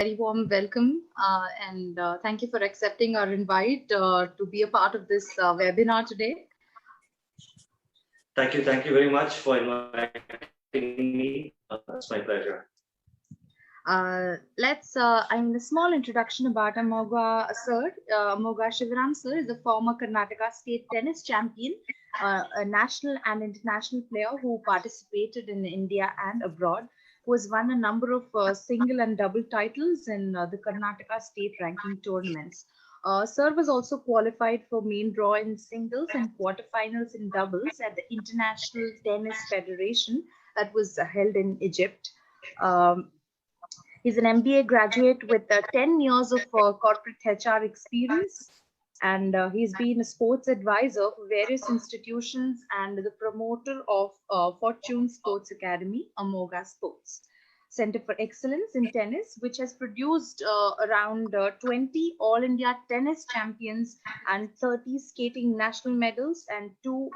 Very warm welcome and thank you for accepting our invite to be a part of this webinar today. Thank you very much for inviting me. It's my pleasure. A small introduction about Amogha sir. Amogha Shivaram sir is a former Karnataka state tennis champion, a national and international player who participated in India and abroad, who has won a number of single and double titles in the Karnataka state ranking tournaments. Sir was also qualified for main draw in singles and quarterfinals in doubles at the International Tennis Federation that was held in Egypt. He's an MBA graduate with 10 years of corporate HR experience, and he's been a sports advisor for various institutions and the promoter of Fortune Sports Academy, Amogha Sports, Center for Excellence in Tennis, which has produced around 20 All India tennis champions and 30 skating national medals and 2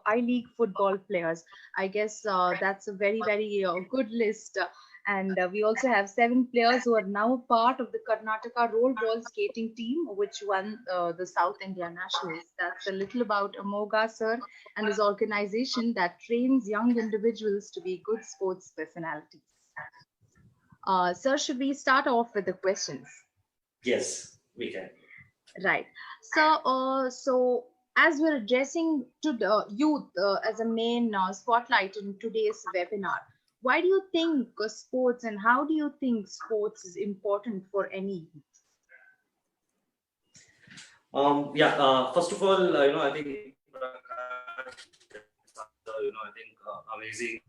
I-League football players. I guess that's a very, very good list. And we also have 7 players who are now part of the Karnataka rollball skating team, which won the South India Nationals. That's a little about Amogha sir and his organization that trains young individuals to be good sports personalities. Sir, should we start off with the questions? Yes, we can. Right. So as we're addressing to the youth as a main spotlight in today's webinar, why do you think sports and how do you think sports is important for any youth? First of all, I think amazing,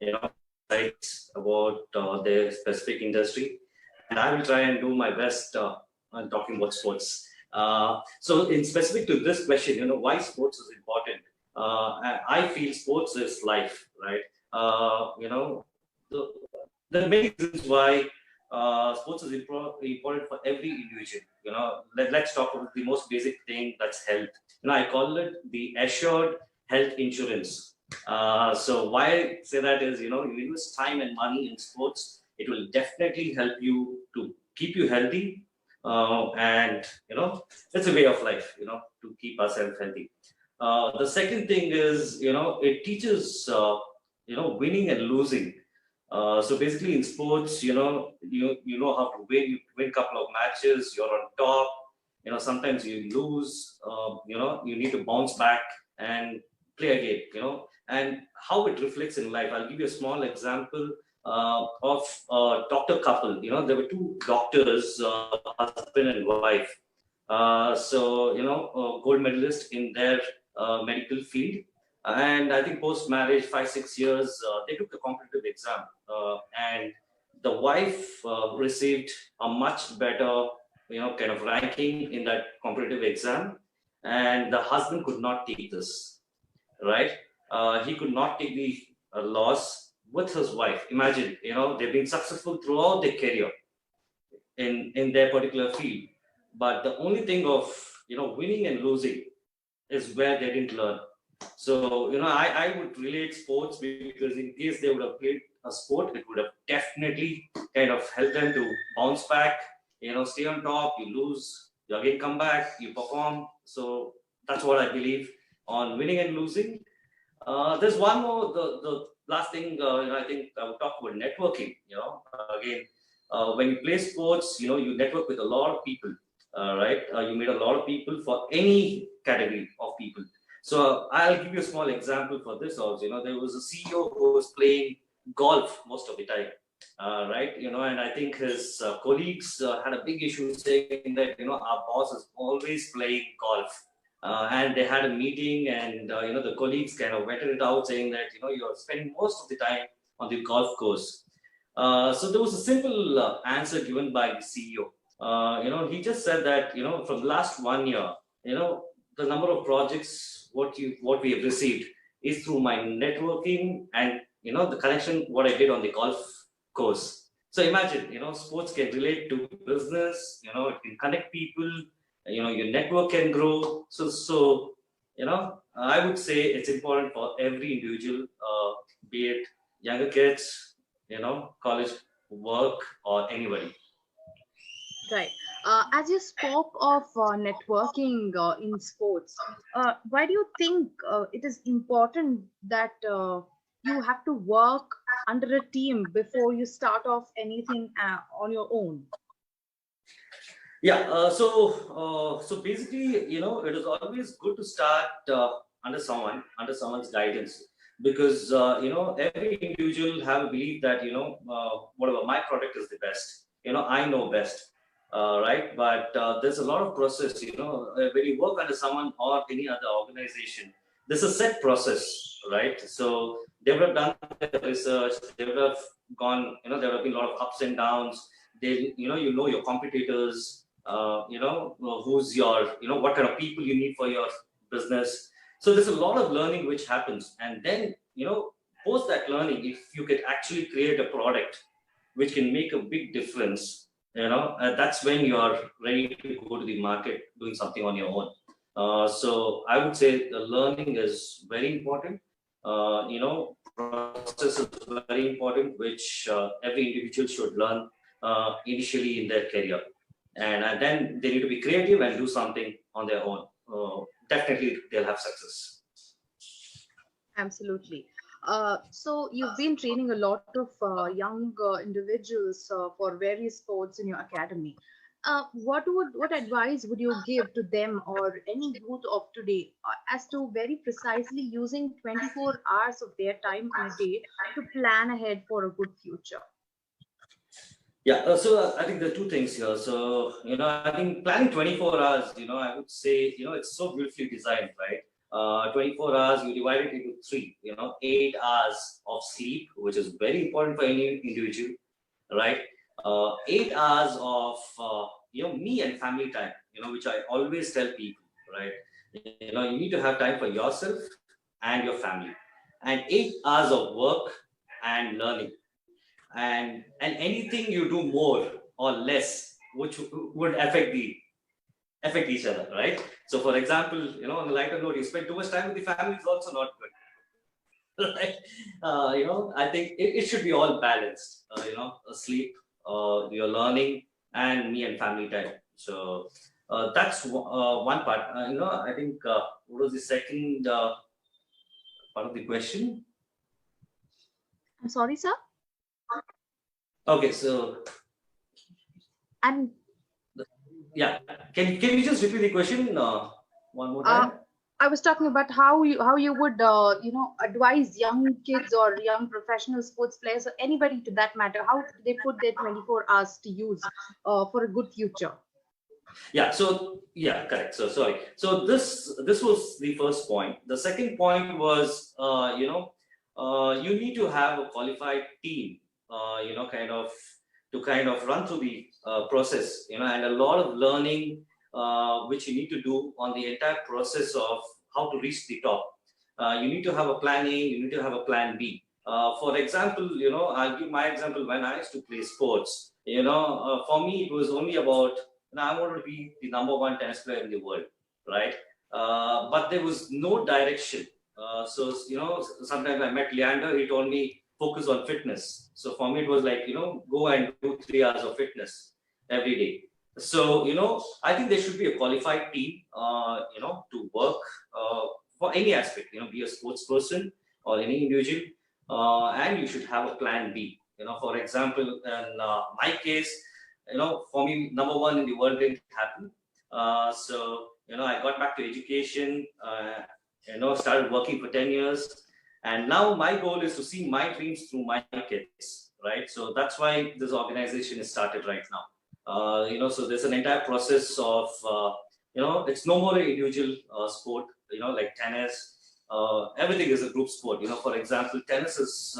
insights about their specific industry, and I will try and do my best on talking about sports. So, in specific to this question, why sports is important. I feel sports is life, right? There are many reasons why sports is important for every individual. Let's talk about the most basic thing, that's health. I call it the assured health insurance. So why I say that is, you invest time and money in sports, it will definitely help you to keep you healthy, and it's a way of life, to keep ourselves healthy. The second thing is, it teaches winning and losing. So basically in sports, you know how to win. You win a couple of matches, you're on top. Sometimes you lose. You need to bounce back and play again. And how it reflects in life. I'll give you a small example of a doctor couple. There were 2 doctors, husband and wife. Gold medalist in their medical field. And I think post-marriage, 5-6 years, they took the competitive exam. And the wife received a much better, kind of ranking in that competitive exam. And the husband could not take this, right? He could not take the loss with his wife. Imagine, they've been successful throughout their career in their particular field. But the only thing of, winning and losing is where they didn't learn. So, I would relate sports because in case they would have played a sport, it would have definitely kind of helped them to bounce back, stay on top, you lose, you again come back, you perform. So that's what I believe on winning and losing. There's one more, the last thing, I think I would talk about networking. Again, when you play sports, you network with a lot of people, right? You meet a lot of people for any category of people. So I'll give you a small example for this also. There was a CEO who was playing golf most of the time, right? And I think his colleagues had a big issue saying that, our boss is always playing golf. And they had a meeting and, the colleagues kind of vetted it out saying that, you're spending most of the time on the golf course. So there was a simple answer given by the CEO. He just said that, from the last 1 year, the number of projects what we have received is through my networking and the connection what I did on the golf course. So imagine, sports can relate to business, it can connect people, your network can grow. So I would say it's important for every individual, be it younger kids, college work, or anybody. Right. As you spoke of networking in sports, why do you think it is important that you have to work under a team before you start off anything on your own? Yeah. So basically, it is always good to start under someone's guidance, because every individual have a belief that whatever my product is the best. I know best, right? But there's a lot of process. When you work under someone or any other organization, there's a set process, right? So they would have done their research. They would have gone. There would have been a lot of ups and downs. You know your competitors, who's your, what kind of people you need for your business. So there's a lot of learning which happens, and then post that learning, if you could actually create a product which can make a big difference, that's when you are ready to go to the market doing something on your own. So I would say the learning is very important. Process is very important, which every individual should learn initially in their career, and then they need to be creative and do something on their own. Definitely, they'll have success. Absolutely. So you've been training a lot of young individuals for various sports in your academy. What advice would you give to them or any youth of today as to very precisely using 24 hours of their time in a day to plan ahead for a good future? Yeah, so I think there are two things here. So, I think planning 24 hours, I would say, it's so beautifully designed, right? 24 hours, you divide it into three, 8 hours of sleep, which is very important for any individual, right? 8 hours of, me and family time, which I always tell people, right? You need to have time for yourself and your family, and 8 hours of work and learning, and anything you do more or less which would affect each other, right? So for example, on a lighter note, you spend too much time with the family is also not good. Right? I think it should be all balanced. Sleep, your learning, and me and family time. So that's one part. I think what was the second part of the question? I'm sorry, sir. Okay, so And yeah, can you just repeat the question one more uh, time? I was talking about how you would advise young kids or young professional sports players or anybody to that matter how they put their 24 hours to use for a good future. Yeah, so yeah, correct. So sorry. So this was the first point. The second point was, you need to have a qualified team, kind of to kind of run through the process, and a lot of learning which you need to do on the entire process of how to reach the top. You need to have a plan A, you need to have a plan B. For example, I'll give my example. When I used to play sports, for me it was only about, I want to be the number one tennis player in the world, right? But there was no direction. So sometimes I met Leander. He told me focus on fitness. So for me, it was like, go and do 3 hours of fitness every day. So I think there should be a qualified team, to work for any aspect. Be a sports person or any individual, and you should have a plan B. For example, in my case, for me, number one in the world didn't happen. So, I got back to education, started working for 10 years. And now my goal is to see my dreams through my kids, right? So that's why this organization is started right now. So there's an entire process of, it's no more an individual sport, like tennis. Everything is a group sport. For example, tennis is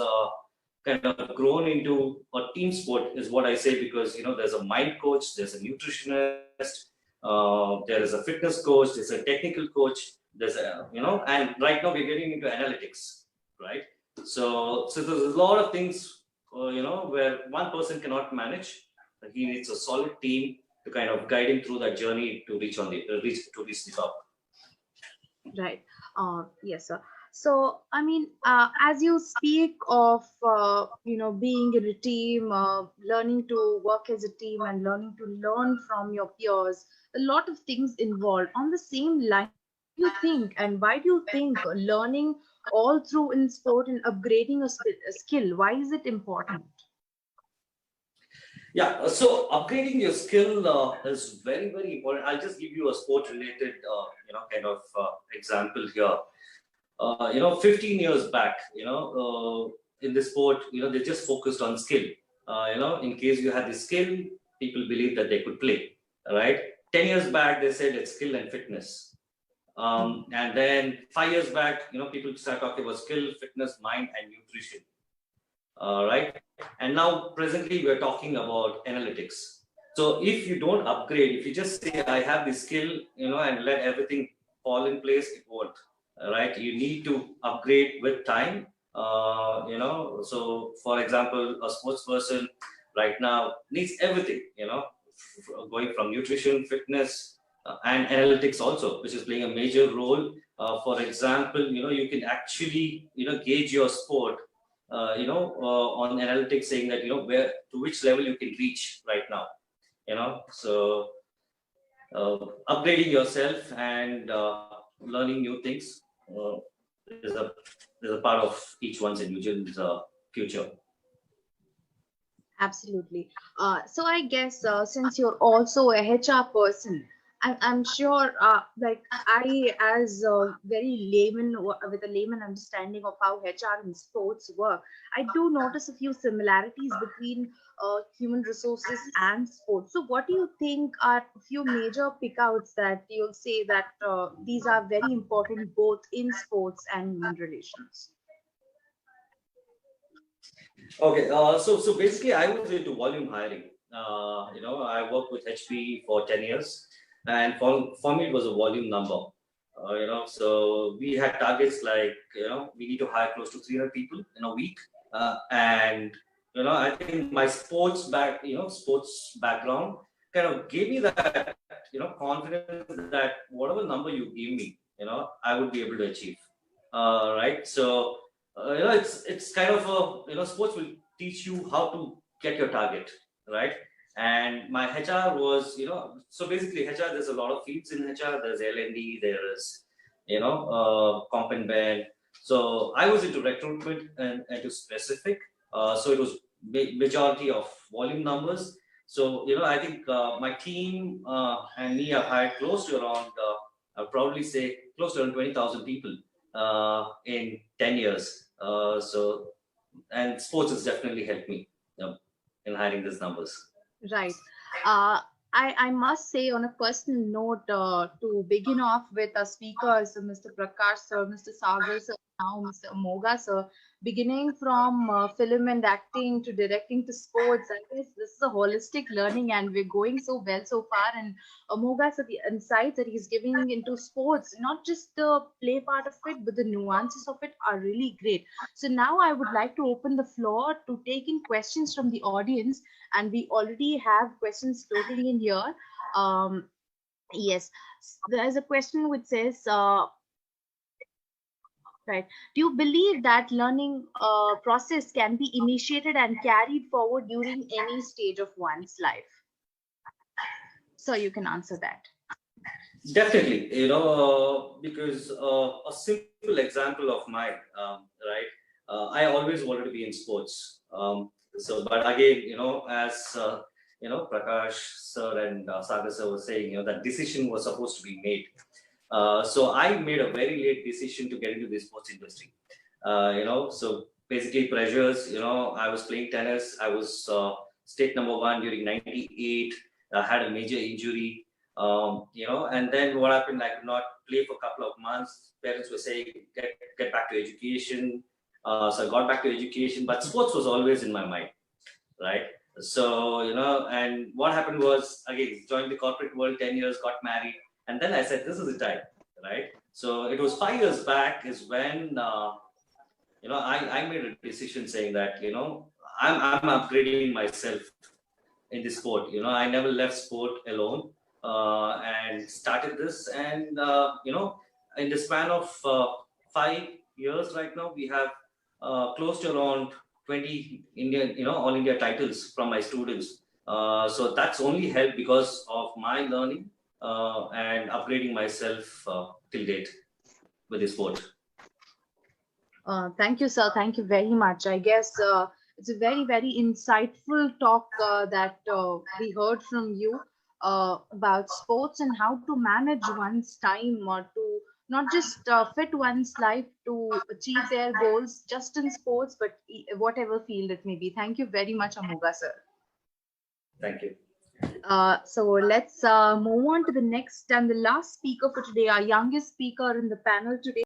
kind of grown into a team sport, is what I say, because there's a mind coach, there's a nutritionist, there is a fitness coach, there's a technical coach, there's a and right now we're getting into analytics, right? So there's a lot of things, where one person cannot manage. He needs a solid team to kind of guide him through that journey to reach the top. Right. Yes, sir. So, I mean, as you speak of, being in a team, learning to work as a team and learning to learn from your peers, a lot of things involved. On the same line, what do you think, and why do you think learning all through in sport and upgrading a skill, why is it important? Yeah, so upgrading your skill is very, very important. I'll just give you a sport-related, kind of example here. 15 years back, in this sport, they just focused on skill. In case you had the skill, people believed that they could play, right? 10 years back, they said it's skill and fitness. And then 5 years back, people start talking about skill, fitness, mind, and nutrition, right? And now presently we're talking about analytics. So if you don't upgrade, if you just say I have the skill, and let everything fall in place, it won't. Right? You need to upgrade with time. So for example, a sports person right now needs everything. Going from nutrition, fitness, and analytics also, which is playing a major role. For example, you can actually gauge your sport on analytics, saying that where to which level you can reach right now. So upgrading yourself and learning new things is a part of each one's individual's future. Absolutely. So I guess since you're also a HR person, I'm sure, like I, as a very layman with a layman understanding of how HR and sports work, I do notice a few similarities between human resources and sports. So what do you think are a few major pickouts that you'll say that these are very important both in sports and human relations? Okay, so basically, I was into volume hiring. I worked with HP for 10 years, and for me, it was a volume number. So we had targets like we need to hire close to 300 people in a week, and I think my sports background kind of gave me that confidence that whatever number you give me, I would be able to achieve. Right, so it's kind of a sports will teach you how to get your target, right? And my HR was so basically HR, there's a lot of fields in HR. There's L&D, there is comp and ben. So I was into recruitment and to specific. So it was majority of volume numbers. So I think my team and me have hired close to around I'll probably say close to around 20,000 people in 10 years. And sports has definitely helped me in hiring these numbers. Right. Uh, I must say, on a personal note, to begin off with, our speakers, Mr. Prakash sir, Mr. Sagar sir, now Mr. Amogha sir, beginning from film and acting to directing to sports, I guess this is a holistic learning, and we're going so well so far. And Amogha sir, the insights that he's giving into sports, not just the play part of it, but the nuances of it are really great. So now I would like to open the floor to take in questions from the audience, and we already have questions floating in here. Um, yes, there's a question which says, right, do you believe that learning process can be initiated and carried forward during any stage of one's life? So you can answer that. Definitely, because a simple example of mine, right? I always wanted to be in sports. But again, as Prakash sir and Sagar sir were saying, that decision was supposed to be made. So I made a very late decision to get into the sports industry. So basically pressures. I was playing tennis. I was state number one during '98. I had a major injury. And then what happened? I could not play for a couple of months. Parents were saying, get back to education. So I got back to education, but sports was always in my mind, right? So and what happened was, again, joined the corporate world, 10 years, got married, and then I said, this is the time, right? So it was 5 years back is when I made a decision saying that I'm upgrading myself in the sport. I never left sport alone, and started this. And in the span of 5 years right now, we have close to around 20 Indian, all India titles from my students. So that's only helped because of my learning and upgrading myself till date with this sport. Thank you, sir. Thank you very much. I guess it's a very, very insightful talk that we heard from you about sports and how to manage one's time or to not just fit one's life to achieve their goals just in sports, but whatever field it may be. Thank you very much, Amogha, sir. Thank you. So let's move on to the next and the last speaker for today, our youngest speaker in the panel today.